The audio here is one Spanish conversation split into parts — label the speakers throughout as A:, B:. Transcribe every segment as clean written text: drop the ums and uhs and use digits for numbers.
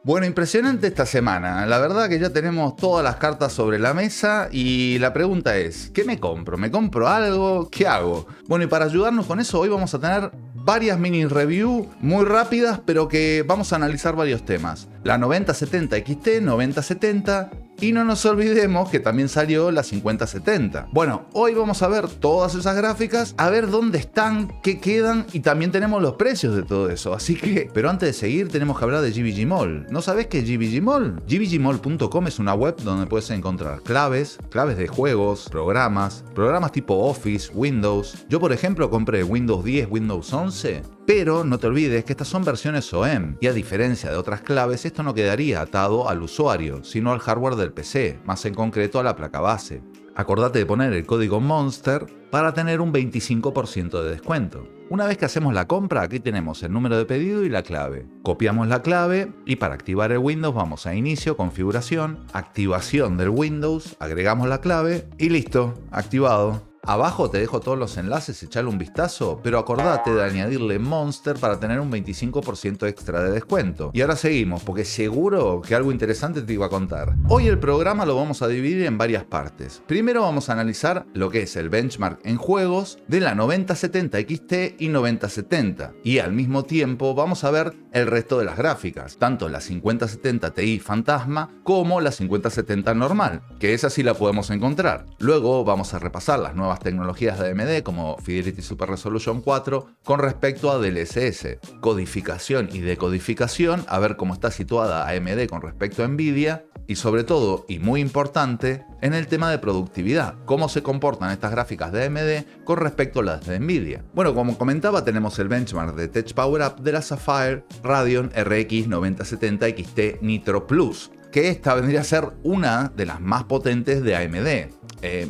A: Bueno, impresionante esta semana. La verdad que ya tenemos todas las cartas sobre la mesa y la pregunta es, ¿qué me compro? ¿Me compro algo? ¿Qué hago? Bueno, y para ayudarnos con eso hoy vamos a tener varias mini review muy rápidas, pero que vamos a analizar varios temas. La 9070 XT, 9070 y no nos olvidemos que también salió la 5070. Bueno, hoy vamos a ver todas esas gráficas, a ver dónde están, qué quedan y también tenemos los precios de todo eso. Así que, pero antes de seguir tenemos que hablar de GVG Mall. ¿No sabés qué es GVG Mall? GVGMall.com es una web donde puedes encontrar claves de juegos, programas tipo Office, Windows. Yo por ejemplo compré Windows 10, Windows 11, pero no te olvides que estas son versiones OEM y a diferencia de otras claves esto no quedaría atado al usuario, sino al hardware del PC, más en concreto a la placa base. Acordate de poner el código MONSTER para tener un 25% de descuento. Una vez que hacemos la compra, aquí tenemos el número de pedido y la clave. Copiamos la clave y para activar el Windows vamos a Inicio, Configuración, Activación del Windows, agregamos la clave y listo, activado. Abajo te dejo todos los enlaces, echale un vistazo, pero acordate de añadirle Monster para tener un 25% extra de descuento. Y ahora seguimos, porque seguro que algo interesante te iba a contar. Hoy el programa lo vamos a dividir en varias partes. Primero vamos a analizar lo que es el benchmark en juegos de la 9070 XT y 9070. Y al mismo tiempo vamos a ver el resto de las gráficas, tanto la 5070 Ti Fantasma como la 5070 normal, que esa sí la podemos encontrar. Luego vamos a repasar las nuevas tecnologías de AMD como Fidelity Super Resolution 4 con respecto a DLSS, codificación y decodificación, a ver cómo está situada AMD con respecto a Nvidia y sobre todo, y muy importante, en el tema de productividad, cómo se comportan estas gráficas de AMD con respecto a las de Nvidia. Bueno, como comentaba, tenemos el benchmark de Tech Power Up de la Sapphire Radeon RX 9070 XT Nitro Plus, que esta vendría a ser una de las más potentes de AMD.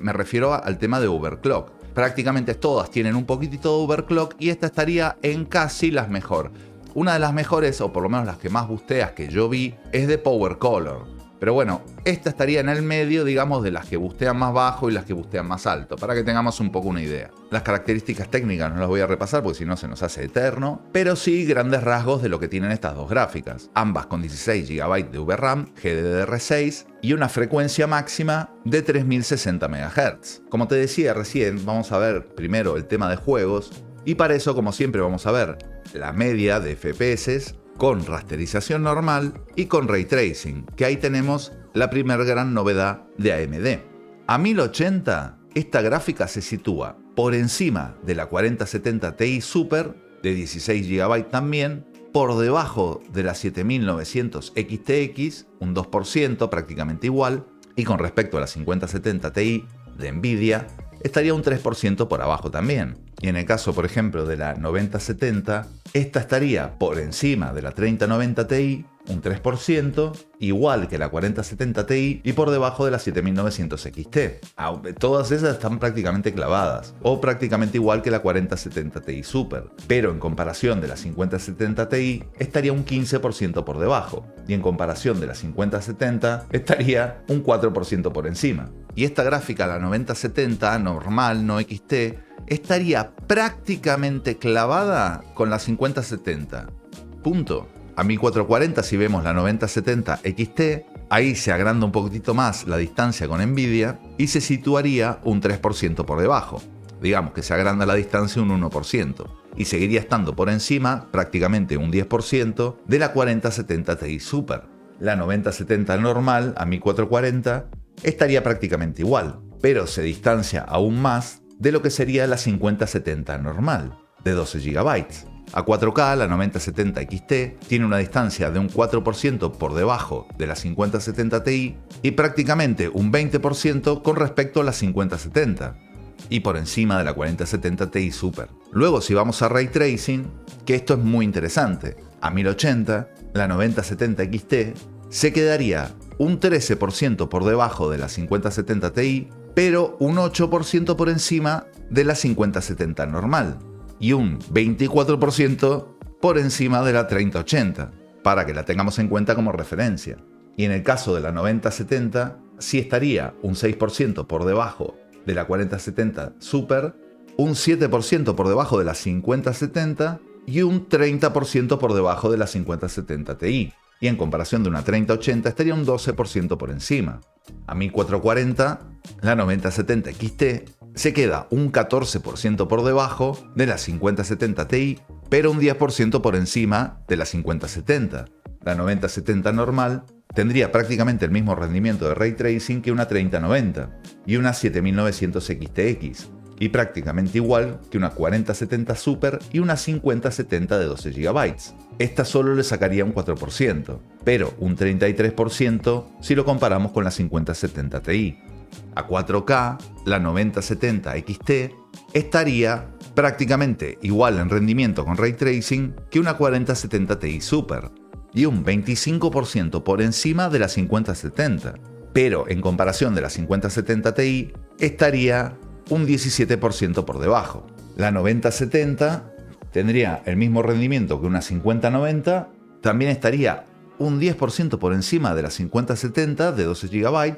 A: Me refiero al tema de overclock. Prácticamente todas tienen un poquitito de overclock y esta estaría en casi las mejor. Una de las mejores, o por lo menos las que más busteas que yo vi, es de Power Color. Pero bueno, esta estaría en el medio, digamos, de las que bustean más bajo y las que bustean más alto, para que tengamos un poco una idea. Las características técnicas no las voy a repasar porque si no se nos hace eterno, pero sí grandes rasgos de lo que tienen estas dos gráficas, ambas con 16 GB de VRAM, GDDR6 y una frecuencia máxima de 3060 MHz. Como te decía recién, vamos a ver primero el tema de juegos y para eso, como siempre, vamos a ver la media de FPS con rasterización normal y con Ray Tracing, que ahí tenemos la primer gran novedad de AMD. A 1080, esta gráfica se sitúa por encima de la 4070 Ti Super, de 16 GB también, por debajo de la 7900 XTX, un 2% prácticamente igual, y con respecto a la 5070 Ti de Nvidia, estaría un 3% por abajo también. Y en el caso, por ejemplo, de la 9070, esta estaría por encima de la 3090 Ti, un 3%, igual que la 4070 Ti y por debajo de la 7900 XT. Todas esas están prácticamente clavadas, o prácticamente igual que la 4070 Ti Super, pero en comparación de la 5070 Ti estaría un 15% por debajo, y en comparación de la 5070 estaría un 4% por encima. Y esta gráfica, la 9070 normal, no XT, estaría prácticamente clavada con la 5070. Punto. A 1440 si vemos la 9070 XT, ahí se agranda un poquitito más la distancia con Nvidia y se situaría un 3% por debajo. Digamos que se agranda la distancia un 1% y seguiría estando por encima prácticamente un 10% de la 4070 Ti Super. La 9070 normal a 1440 estaría prácticamente igual, pero se distancia aún más de lo que sería la 5070 normal, de 12 GB. A 4K, la 9070 XT tiene una distancia de un 4% por debajo de la 5070 Ti y prácticamente un 20% con respecto a la 5070 y por encima de la 4070 Ti Super. Luego, si vamos a Ray Tracing, que esto es muy interesante, a 1080, la 9070 XT se quedaría un 13% por debajo de la 5070 Ti, pero un 8% por encima de la 5070 normal y un 24% por encima de la 3080, para que la tengamos en cuenta como referencia. Y en el caso de la 9070, sí estaría un 6% por debajo de la 4070 Super, un 7% por debajo de la 5070 y un 30% por debajo de la 5070 Ti. y en comparación de una 3080 estaría un 12% por encima. A 1440, la 9070 XT se queda un 14% por debajo de la 5070 Ti, pero un 10% por encima de la 5070. La 9070 normal tendría prácticamente el mismo rendimiento de Ray Tracing que una 3090 y una 7900 XTX, y prácticamente igual que una 4070 Super y una 5070 de 12 GB. Esta solo le sacaría un 4%, pero un 33% si lo comparamos con la 5070 Ti. A 4K, la 9070 XT estaría prácticamente igual en rendimiento con Ray Tracing que una 4070 Ti Super, y un 25% por encima de la 5070, pero en comparación de la 5070 Ti estaría un 17% por debajo. La 9070 tendría el mismo rendimiento que una 5090, también estaría un 10% por encima de la 5070 de 12 GB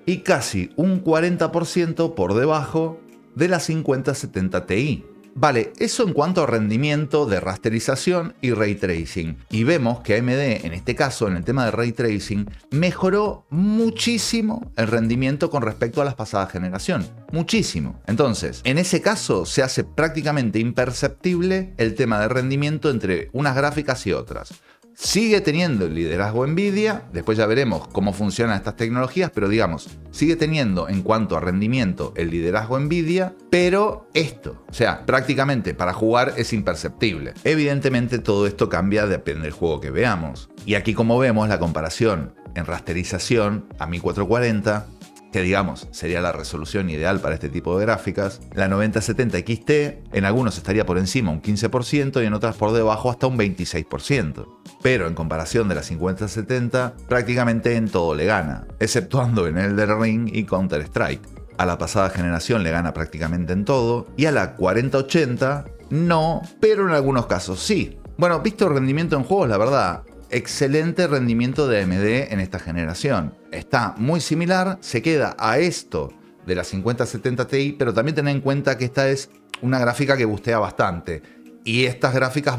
A: y casi un 40% por debajo de la 5070 Ti. Vale, eso en cuanto a rendimiento de rasterización y Ray Tracing. Y vemos que AMD, en este caso, en el tema de Ray Tracing, mejoró muchísimo el rendimiento con respecto a las pasadas generaciones. Muchísimo. Entonces, en ese caso, se hace prácticamente imperceptible el tema de rendimiento entre unas gráficas y otras. Sigue teniendo el liderazgo Nvidia, después ya veremos cómo funcionan estas tecnologías, pero digamos, sigue teniendo en cuanto a rendimiento el liderazgo Nvidia, pero esto, o sea, prácticamente para jugar es imperceptible. Evidentemente todo esto cambia, depende del juego que veamos. Y aquí como vemos la comparación en rasterización a 1440, que digamos sería la resolución ideal para este tipo de gráficas, la 9070 XT en algunos estaría por encima un 15% y en otras por debajo hasta un 26%. Pero en comparación de la 5070, prácticamente en todo le gana, exceptuando en Elden Ring y Counter-Strike. A la pasada generación le gana prácticamente en todo, y a la 4080 no, pero en algunos casos sí. Bueno, visto el rendimiento en juegos, la verdad, excelente rendimiento de AMD en esta generación. Está muy similar, se queda a esto de la 5070 Ti, pero también ten en cuenta que esta es una gráfica que bustea bastante. Y estas gráficas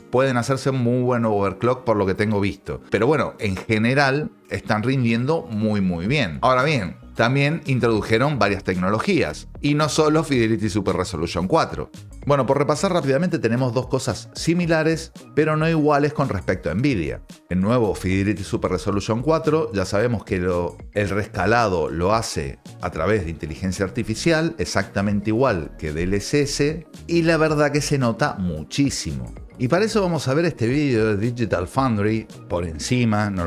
A: pueden hacerse un muy buen overclock por lo que tengo visto. Pero bueno, en general están rindiendo muy bien. Ahora bien, también introdujeron varias tecnologías, y no solo Fidelity Super Resolution 4. Bueno, por repasar rápidamente tenemos dos cosas similares, pero no iguales con respecto a Nvidia. El nuevo Fidelity Super Resolution 4, ya sabemos que el rescalado lo hace a través de inteligencia artificial, exactamente igual que DLSS, y la verdad que se nota muchísimo. Y para eso vamos a ver este vídeo de Digital Foundry por encima, no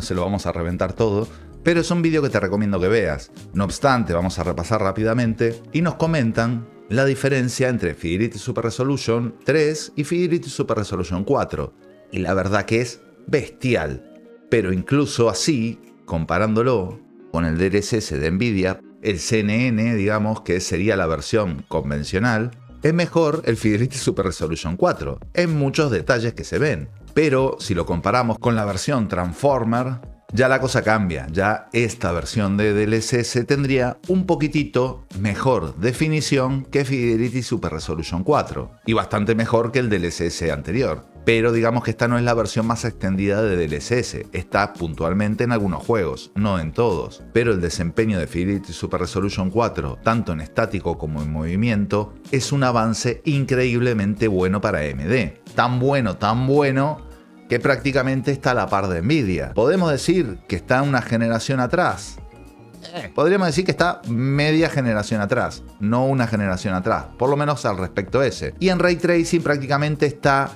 A: se lo vamos a reventar todo, pero es un vídeo que te recomiendo que veas. No obstante, vamos a repasar rápidamente y nos comentan la diferencia entre Fidelity Super Resolution 3 y Fidelity Super Resolution 4. Y la verdad que es bestial. Pero incluso así, comparándolo con el DLSS de Nvidia, el CNN, digamos, que sería la versión convencional, es mejor el Fidelity Super Resolution 4, en muchos detalles que se ven. Pero si lo comparamos con la versión Transformer, ya la cosa cambia. Ya esta versión de DLSS tendría un poquitito mejor definición que Fidelity Super Resolution 4 y bastante mejor que el DLSS anterior. Pero digamos que esta no es la versión más extendida de DLSS, está puntualmente en algunos juegos, no en todos. Pero el desempeño de Fidelity Super Resolution 4, tanto en estático como en movimiento, es un avance increíblemente bueno para AMD. Tan bueno, que prácticamente está a la par de Nvidia. ¿Podemos decir que está una generación atrás? Podríamos decir que está media generación atrás, no una generación atrás, por lo menos al respecto ese. Y en Ray Tracing prácticamente está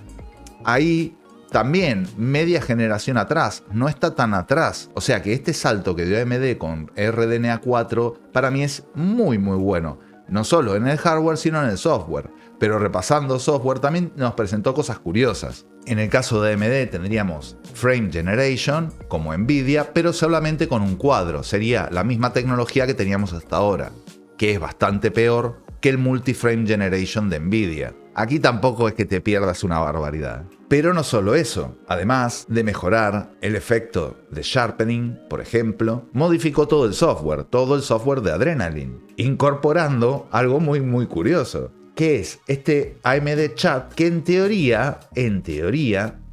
A: ahí también media generación atrás, no está tan atrás. O sea que este salto que dio AMD con RDNA 4 para mí es muy bueno. No solo en el hardware, sino en el software. Pero repasando software también nos presentó cosas curiosas. En el caso de AMD tendríamos Frame Generation, como Nvidia, pero solamente con un cuadro. Sería la misma tecnología que teníamos hasta ahora, que es bastante peor que el Multi-Frame Generation de Nvidia. Aquí tampoco es que te pierdas una barbaridad. Pero no solo eso, además de mejorar el efecto de sharpening, por ejemplo, modificó todo el software de Adrenalin, incorporando algo muy curioso. que es este AMD Chat que en teoría,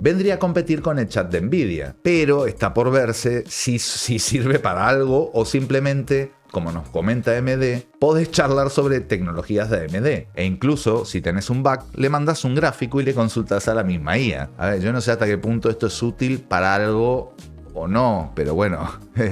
A: vendría a competir con el chat de Nvidia, pero está por verse si sirve para algo o simplemente, como nos comenta AMD, podés charlar sobre tecnologías de AMD. E incluso, si tenés un bug, le mandás un gráfico y le consultas a la misma IA. A ver, yo no sé hasta qué punto esto es útil para algo o no, pero bueno,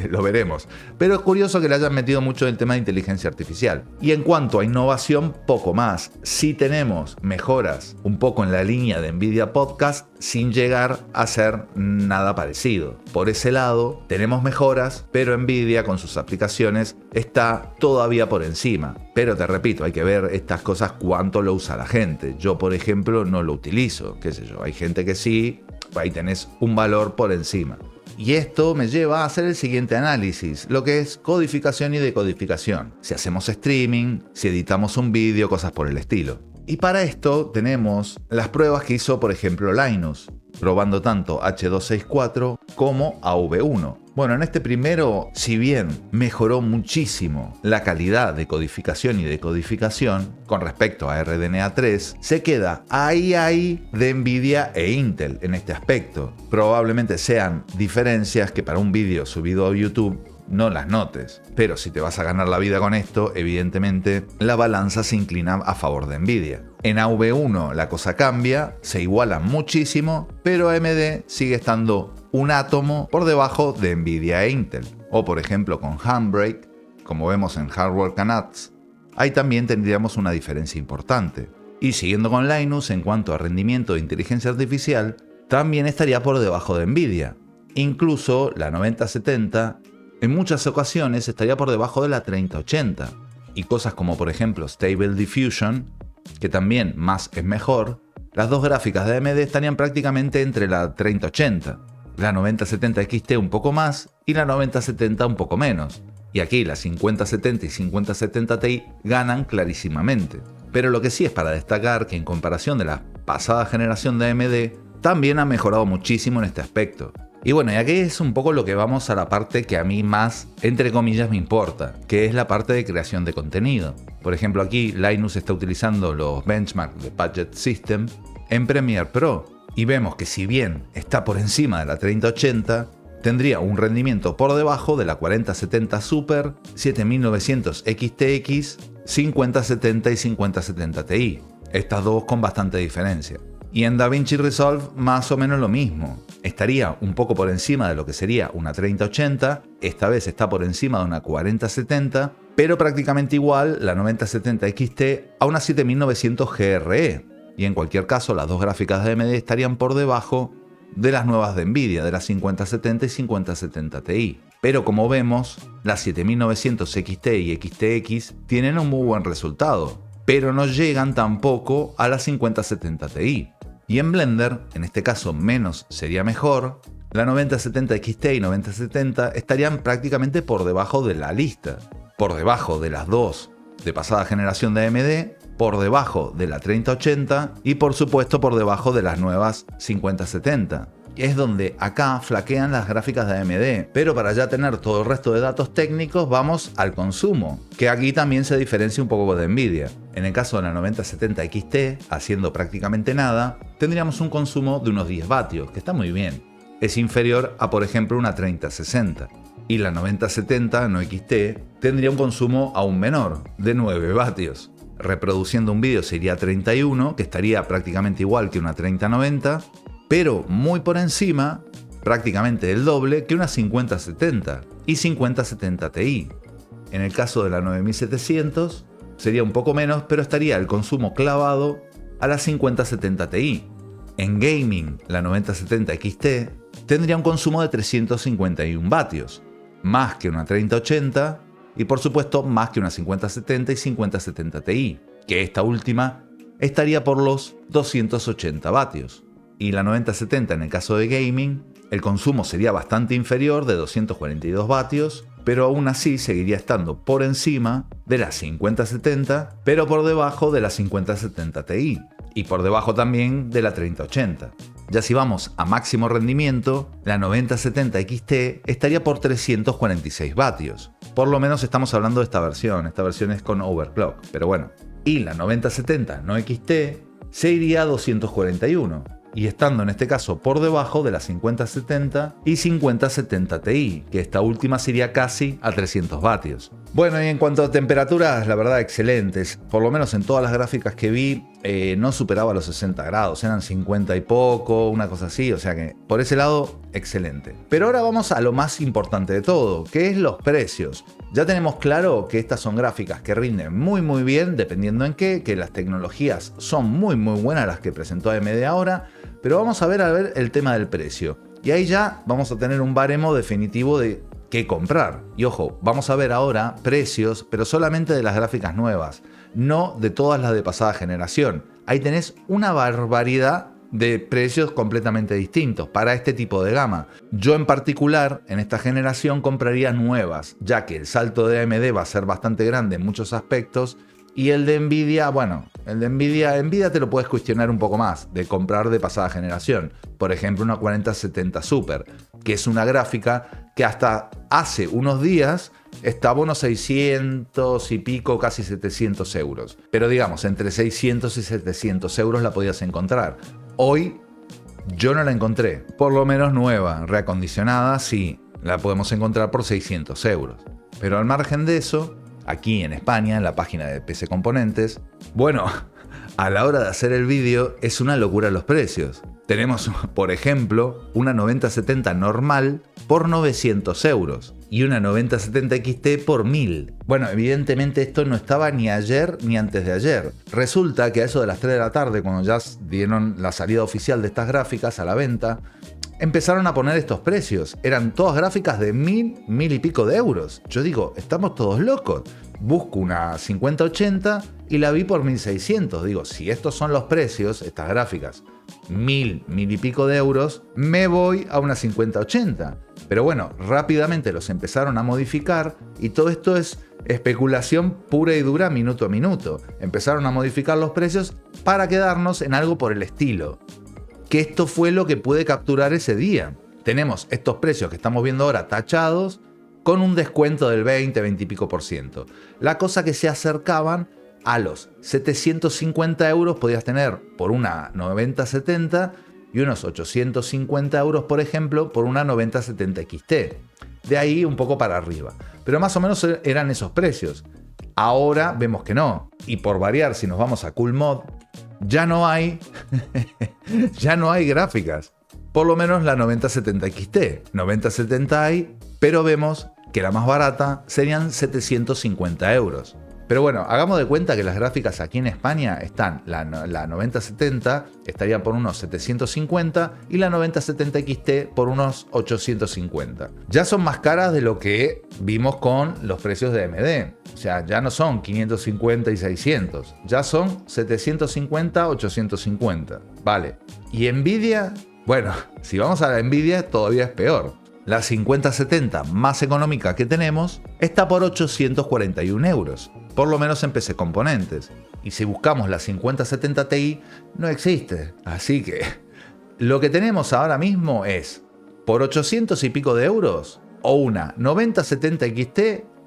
A: lo veremos. Pero es curioso que le hayan metido mucho el tema de inteligencia artificial. Y en cuanto a innovación, poco más. Sí tenemos mejoras un poco en la línea de Nvidia Podcast sin llegar a ser nada parecido. Por ese lado, tenemos mejoras, pero Nvidia con sus aplicaciones está todavía por encima. Pero te repito, hay que ver estas cosas cuánto lo usa la gente. Yo, por ejemplo, no lo utilizo, qué sé yo. Hay gente que sí, ahí tenés un valor por encima. Y esto me lleva a hacer el siguiente análisis, lo que es codificación y decodificación. Si hacemos streaming, si editamos un vídeo, cosas por el estilo. Y para esto tenemos las pruebas que hizo, por ejemplo, Linus, probando tanto H.264 como AV1. Bueno, en este primero, si bien mejoró muchísimo la calidad de codificación y decodificación con respecto a RDNA 3, se queda ahí de Nvidia e Intel en este aspecto. Probablemente sean diferencias que para un vídeo subido a YouTube no las notes, pero si te vas a ganar la vida con esto, evidentemente la balanza se inclina a favor de Nvidia. En AV1 la cosa cambia, se igualan muchísimo, pero AMD sigue estando un átomo por debajo de Nvidia e Intel. O por ejemplo con Handbrake, como vemos en Hardware Canucks, ahí también tendríamos una diferencia importante. Y siguiendo con Linus, en cuanto a rendimiento de inteligencia artificial, también estaría por debajo de Nvidia. Incluso la 9070 en muchas ocasiones estaría por debajo de la 3080. Y cosas como por ejemplo Stable Diffusion, que también más es mejor, las dos gráficas de AMD estarían prácticamente entre la 3080. La 9070 XT un poco más y la 9070 un poco menos. Y aquí la 5070 y 5070 Ti ganan clarísimamente. Pero lo que sí es para destacar que en comparación de la pasada generación de AMD, también ha mejorado muchísimo en este aspecto. Y bueno, y aquí es un poco lo que vamos a la parte que a mí más, entre comillas, me importa, que es la parte de creación de contenido. Por ejemplo, aquí Linus está utilizando los benchmarks de Puget System en Premiere Pro. Y vemos que si bien está por encima de la 3080, tendría un rendimiento por debajo de la 4070 Super, 7900 XTX, 5070 y 5070 Ti. Estas dos con bastante diferencia. Y en DaVinci Resolve más o menos lo mismo. Estaría un poco por encima de lo que sería una 3080, esta vez está por encima de una 4070, pero prácticamente igual la 9070 XT a una 7900 GRE. Y en cualquier caso, las dos gráficas de AMD estarían por debajo de las nuevas de Nvidia, de las 5070 y 5070 Ti. Pero como vemos, las 7900 XT y XTX tienen un muy buen resultado, pero no llegan tampoco a las 5070 Ti. Y en Blender, en este caso menos sería mejor, la 9070 XT y 9070 estarían prácticamente por debajo de la lista, por debajo de las dos de pasada generación de AMD, por debajo de la 3080 y por supuesto por debajo de las nuevas 5070. Es donde acá flaquean las gráficas de AMD, pero para ya tener todo el resto de datos técnicos vamos al consumo, que aquí también se diferencia un poco de Nvidia. En el caso de la 9070 XT, haciendo prácticamente nada, tendríamos un consumo de unos 10 vatios, que está muy bien. Es inferior a por ejemplo una 3060. Y la 9070 no XT tendría un consumo aún menor, de 9 vatios. Reproduciendo un vídeo sería 31, que estaría prácticamente igual que una 3090, pero muy por encima, prácticamente el doble, que una 5070 y 5070 Ti. En el caso de la 9700 sería un poco menos, pero estaría el consumo clavado a la 5070 Ti. En gaming, la 9070 XT tendría un consumo de 351 vatios, más que una 3080 y por supuesto más que una 5070 y 5070 Ti, que esta última estaría por los 280 vatios. Y la 9070 en el caso de gaming, el consumo sería bastante inferior, de 242 vatios, pero aún así seguiría estando por encima de la 5070, pero por debajo de la 5070 Ti, y por debajo también de la 3080. Ya si vamos a máximo rendimiento, la 9070 XT estaría por 346 vatios. Por lo menos estamos hablando de esta versión es con overclock, pero bueno. y la 9070 no XT se iría a 241. Y estando en este caso por debajo de la 5070 y 5070 Ti, que esta última sería casi a 300 vatios. Bueno, y en cuanto a temperaturas, la verdad excelentes. Por lo menos en todas las gráficas que vi, no superaba los 60 grados, eran 50 y poco, una cosa así, o sea que por ese lado, excelente. Pero ahora vamos a lo más importante de todo, que es los precios. Ya tenemos claro que estas son gráficas que rinden muy bien, dependiendo en qué, que las tecnologías son muy buenas las que presentó AMD ahora, pero vamos a ver el tema del precio. Y ahí ya vamos a tener un baremo definitivo de qué comprar. Y ojo, vamos a ver ahora precios, pero solamente de las gráficas nuevas, no de todas las de pasada generación. Ahí tenés una barbaridad de precios completamente distintos para este tipo de gama. Yo en particular, en esta generación, compraría nuevas, ya que el salto de AMD va a ser bastante grande en muchos aspectos. Y el de Nvidia, bueno, el de Nvidia te lo puedes cuestionar un poco más, de comprar de pasada generación. Por ejemplo, una 4070 Super, que es una gráfica que hasta hace unos días estaba unos 600 y pico, casi 700 euros. Pero digamos, entre 600 y 700 euros la podías encontrar. Hoy yo no la encontré, por lo menos nueva, reacondicionada, sí, la podemos encontrar por 600 euros. Pero al margen de eso, aquí en España, en la página de PC Componentes, bueno, a la hora de hacer el vídeo es una locura los precios. Tenemos, por ejemplo, una 9070 normal por 900 euros y una 9070 XT por 1000. Bueno, evidentemente esto no estaba ni ayer ni antes de ayer. Resulta que a eso de las 3 de la tarde, cuando ya dieron la salida oficial de estas gráficas a la venta, empezaron a poner estos precios. Eran todas gráficas de 1000 y pico de euros. Yo digo, estamos todos locos. Busco una 5080 y la vi por 1600. Digo, si estos son los precios, estas gráficas, 1000 y pico de euros, me voy a una 5080. Pero bueno, rápidamente los empezaron a modificar y todo esto es especulación pura y dura minuto a minuto. Empezaron a modificar los precios para quedarnos en algo por el estilo. Que esto fue lo que pude capturar ese día. Tenemos estos precios que estamos viendo ahora tachados con un descuento del 20 y pico por ciento. La cosa que se acercaban a los 750 euros podías tener por una 9070 y unos 850 euros, por ejemplo, por una 9070 XT. De ahí un poco para arriba. Pero más o menos eran esos precios. Ahora vemos que no. Y por variar, si nos vamos a CoolMod, ya no hay gráficas. Por lo menos la 9070 XT. 9070 hay, pero vemos que la más barata serían 750 euros. Pero bueno, hagamos de cuenta que las gráficas aquí en España están, la 9070 estaría por unos 750 y la 9070 XT por unos 850. Ya son más caras de lo que vimos con los precios de AMD. O sea, ya no son 550 y 600, ya son 750, 850. Vale. ¿Y Nvidia? Bueno, si vamos a la Nvidia todavía es peor. La 5070 más económica que tenemos está por 841 euros, por lo menos en PC Componentes. Y si buscamos la 5070 Ti, no existe. Así que lo que tenemos ahora mismo es, por 800 y pico de euros, o una 9070 XT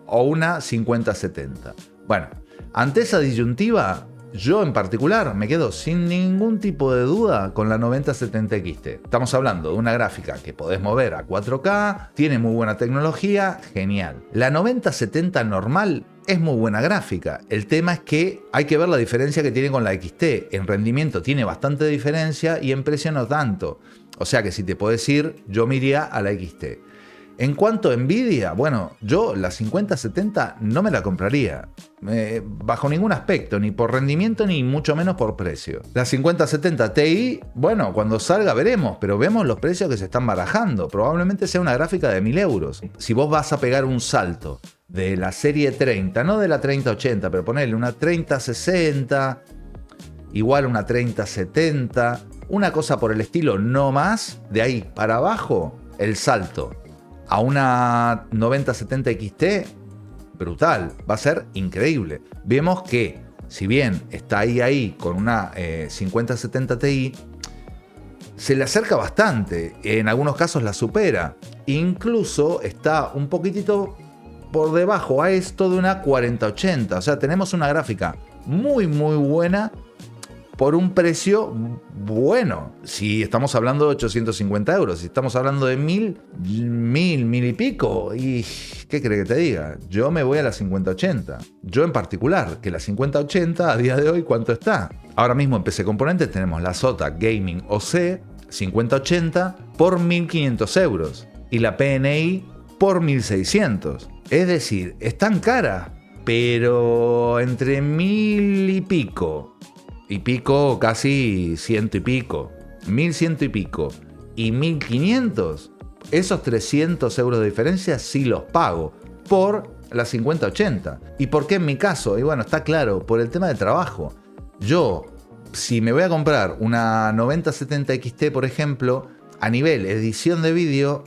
A: o una 5070. Bueno, ante esa disyuntiva, yo en particular me quedo sin ningún tipo de duda con la 9070 XT. Estamos hablando de una gráfica que podés mover a 4K, tiene muy buena tecnología, genial. La 9070 normal es muy buena gráfica. El tema es que hay que ver la diferencia que tiene con la XT. En rendimiento tiene bastante diferencia y en precio no tanto. O sea que si te podés ir, yo me iría a la XT. En cuanto a Nvidia, bueno, yo la 5070 no me la compraría, bajo ningún aspecto, ni por rendimiento ni mucho menos por precio. La 5070 Ti, bueno, cuando salga veremos, pero vemos los precios que se están barajando. Probablemente sea una gráfica de 1000 euros. Si vos vas a pegar un salto de la serie 30, no de la 3080, pero ponerle una 3060, igual una 3070, una cosa por el estilo, no más, de ahí para abajo, el salto a una 9070 XT, brutal, va a ser increíble. Vemos que, si bien está ahí con una 5070 Ti, se le acerca bastante, en algunos casos la supera, incluso está un poquitito por debajo a esto de una 4080, o sea, tenemos una gráfica muy buena por un precio bueno. Si estamos hablando de 850 euros, si estamos hablando de 1000 y pico, y ¿qué crees que te diga? Yo me voy a la 5080. Yo en particular, que la 5080 a día de hoy, ¿cuánto está? Ahora mismo en PC Componentes tenemos la Zotac Gaming OC 5080 por 1500 euros y la PNI por 1600. Es decir, es tan cara, pero entre 1000 y pico, casi 100 y pico, 1100 y pico y 1500, esos 300 euros de diferencia sí los pago por la 5080. ¿Y por qué en mi caso? Y bueno, está claro, por el tema de trabajo. Yo, si me voy a comprar una 9070 XT, por ejemplo, a nivel edición de vídeo,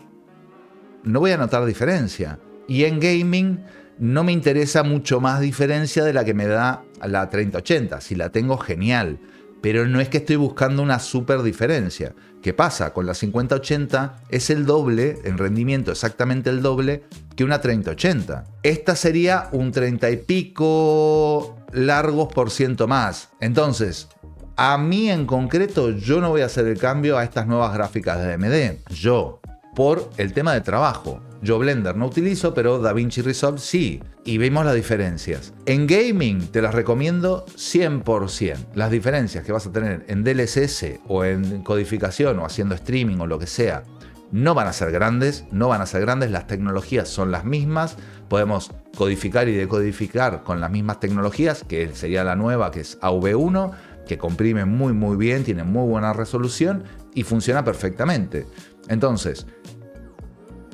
A: no voy a notar diferencia. Y en gaming no me interesa mucho más diferencia de la que me da la 3080. Si la tengo, genial. Pero no es que estoy buscando una super diferencia. ¿Qué pasa? Con la 5080 es el doble, en rendimiento exactamente el doble que una 3080. Esta sería un 30 y pico largos por ciento más. Entonces, a mí en concreto, yo no voy a hacer el cambio a estas nuevas gráficas de AMD. Yo, por el tema de trabajo. Yo Blender no utilizo, pero DaVinci Resolve sí. Y vemos las diferencias. En gaming te las recomiendo 100%. Las diferencias que vas a tener en DLSS o en codificación o haciendo streaming o lo que sea, no van a ser grandes, las tecnologías son las mismas. Podemos codificar y decodificar con las mismas tecnologías, que sería la nueva, que es AV1, que comprime muy bien, tiene muy buena resolución y funciona perfectamente. Entonces,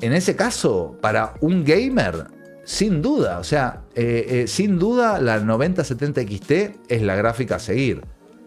A: en ese caso, para un gamer, sin duda, sin duda la 9070 XT es la gráfica a seguir,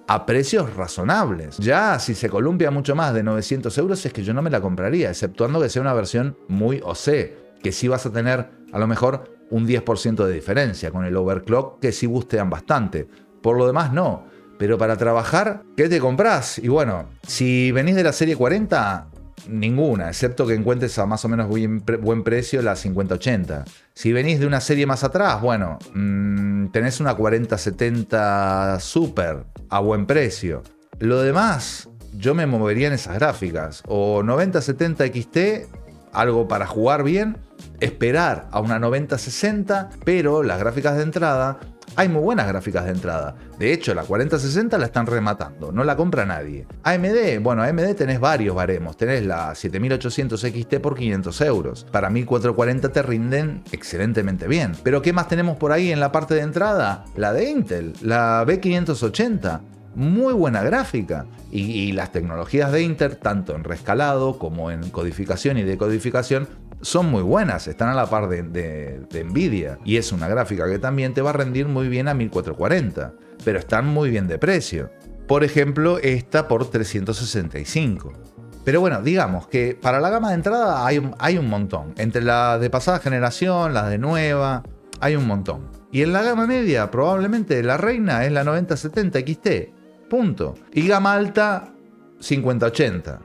A: a precios razonables. Ya si se columpia mucho más de 900 euros es que yo no me la compraría, exceptuando que sea una versión muy OC, que sí vas a tener a lo mejor un 10% de diferencia con el overclock, que sí bustean bastante. Por lo demás no, pero para trabajar, ¿qué te compras? Y bueno, si venís de la serie 40... ninguna, excepto que encuentres a más o menos buen precio la 5080. Si venís de una serie más atrás, bueno, tenés una 4070 Super a buen precio. Lo demás, yo me movería en esas gráficas. O 9070 XT, algo para jugar bien. Esperar a una 9060, pero las gráficas de entrada... Hay muy buenas gráficas de entrada. De hecho, la 4060 la están rematando. No la compra nadie. AMD, bueno, AMD tenés varios baremos. Tenés la 7800 XT por 500 euros. Para 1440 te rinden excelentemente bien. Pero ¿qué más tenemos por ahí en la parte de entrada? La de Intel, la B580. Muy buena gráfica. Y las tecnologías de Intel, tanto en rescalado como en codificación y decodificación, son muy buenas, están a la par de Nvidia. Y es una gráfica que también te va a rendir muy bien a 1440, pero están muy bien de precio. Por ejemplo, esta por 365. Pero bueno, digamos que para la gama de entrada hay un montón. Entre la de pasada generación, las de nueva, hay un montón. Y en la gama media, probablemente la reina es la 9070 XT. Punto. Y gama alta, 5080.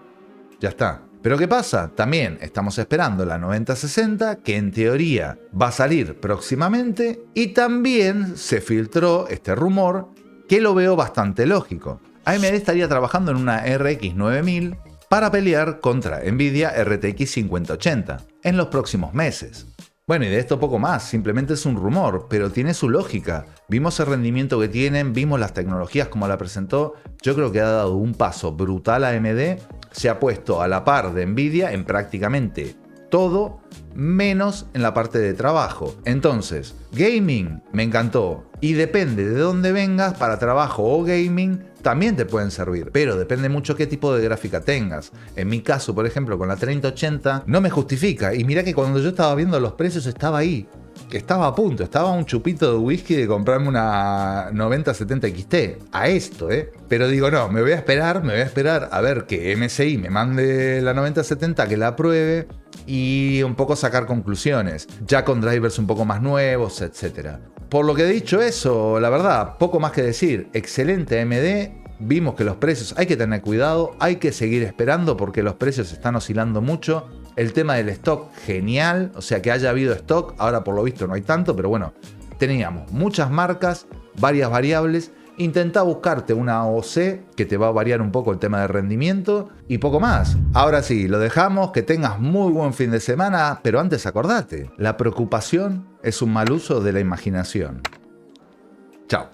A: Ya está. Pero ¿qué pasa? También estamos esperando la 9060, que en teoría va a salir próximamente, y también se filtró este rumor, que lo veo bastante lógico. AMD estaría trabajando en una RX 9000 para pelear contra Nvidia RTX 5080 en los próximos meses. Bueno, y de esto poco más, simplemente es un rumor, pero tiene su lógica. Vimos el rendimiento que tienen, vimos las tecnologías como la presentó. Yo creo que ha dado un paso brutal a AMD. Se ha puesto a la par de Nvidia en prácticamente todo, menos en la parte de trabajo. Entonces, gaming me encantó. Y depende de dónde vengas, para trabajo o gaming, también te pueden servir. Pero depende mucho qué tipo de gráfica tengas. En mi caso, por ejemplo, con la 3080, no me justifica. Y mirá que cuando yo estaba viendo los precios estaba ahí. Estaba a punto, estaba un chupito de whisky de comprarme una 9070 XT. A esto, Pero digo, no, me voy a esperar a ver que MSI me mande la 9070, que la pruebe y un poco sacar conclusiones. Ya con drivers un poco más nuevos, etc. Por lo que he dicho eso, la verdad, poco más que decir. Excelente AMD. Vimos que los precios hay que tener cuidado, hay que seguir esperando porque los precios están oscilando mucho. El tema del stock, genial, o sea que haya habido stock, ahora por lo visto no hay tanto, pero bueno, teníamos muchas marcas, varias variables. Intenta buscarte una AOC que te va a variar un poco el tema de rendimiento y poco más. Ahora sí, lo dejamos, que tengas muy buen fin de semana, pero antes acordate, la preocupación es un mal uso de la imaginación. Chao.